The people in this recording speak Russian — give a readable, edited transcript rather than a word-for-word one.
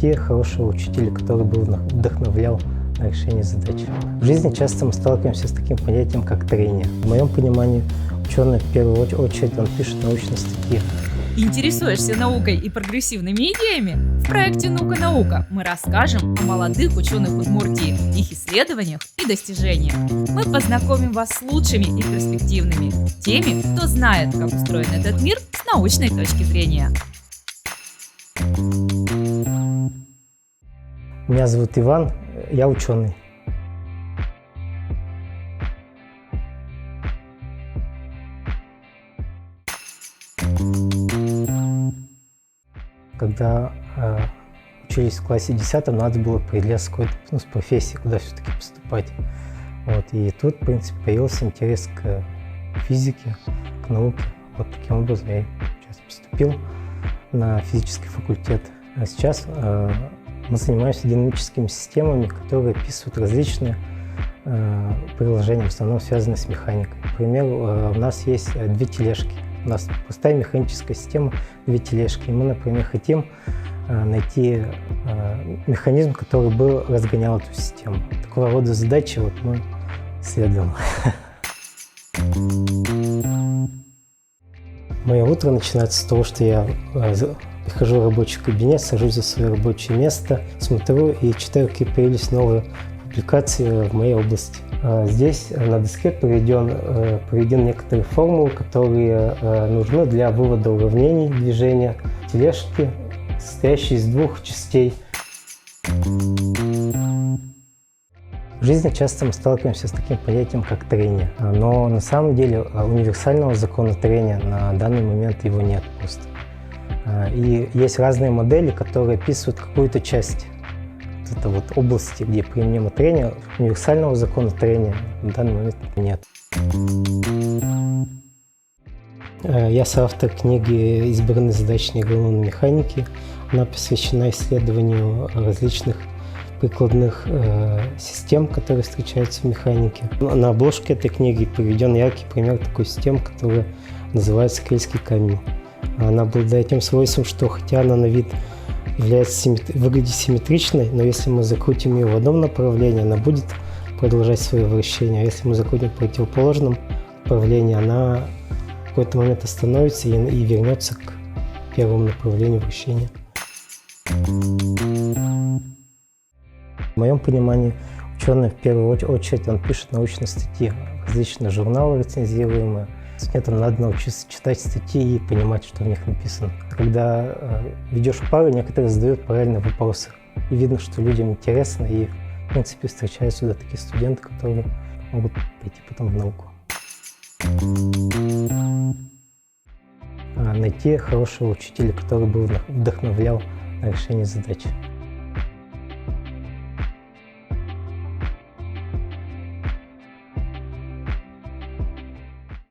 найти хорошего учителя, который бы вдохновлял на решение задач. В жизни часто мы сталкиваемся с таким понятием, как трение. В моем понимании, ученый в первую очередь он пишет научные статьи. Интересуешься наукой и прогрессивными идеями? В проекте «Наука-наука» мы расскажем о молодых ученых Удмуртии, их исследованиях и достижениях. Мы познакомим вас с лучшими и перспективными, теми, кто знает, как устроен этот мир с научной точки зрения. Меня зовут Иван, я ученый. Когда учились в классе 10, надо было определяться какой-то с профессией, куда все-таки поступать. Вот. И тут, в принципе, появился интерес к физике, к науке. Вот таким образом я сейчас поступил на физический факультет. А сейчас мы занимаемся динамическими системами, которые описывают различные приложения, в основном связанные с механикой. Например, у нас есть две тележки. У нас простая механическая система, две тележки. И мы, например, хотим найти механизм, который бы разгонял эту систему. Такого рода задачи вот мы исследуем. Мое утро начинается с того, что я прихожу в рабочий кабинет, сажусь за свое рабочее место, смотрю и читаю, какие появились новые публикации в моей области. Здесь на доске приведены некоторые формулы, которые нужны для вывода уравнений движения тележки, состоящей из двух частей. В жизни часто мы сталкиваемся с таким понятием, как трение. Но на самом деле универсального закона трения на данный момент его нет просто. И есть разные модели, которые описывают какую-то часть это вот области, где применимо трение. Универсального закона трения на данный момент нет. Я соавтор книги «Избранные задачи неуравновесной механики». Она посвящена исследованию различных прикладных систем, которые встречаются в механике. На обложке этой книги приведен яркий пример такой системы, которая называется Крильский камень. Она обладает тем свойством, что хотя она на вид выглядит симметричной, но если мы закрутим ее в одном направлении, она будет продолжать свое вращение. А если мы закрутим в противоположном направлении, она в какой-то момент остановится и вернется к первому направлению вращения. В моем понимании, ученый в первую очередь он пишет научные статьи, различные журналы рецензируемые. Студентам надо научиться читать статьи и понимать, что в них написано. Когда ведешь пары, некоторые задают правильные вопросы. И видно, что людям интересно, и в принципе встречаются сюда такие студенты, которые могут пойти потом в науку. Найти хорошего учителя, который бы вдохновлял на решение задач.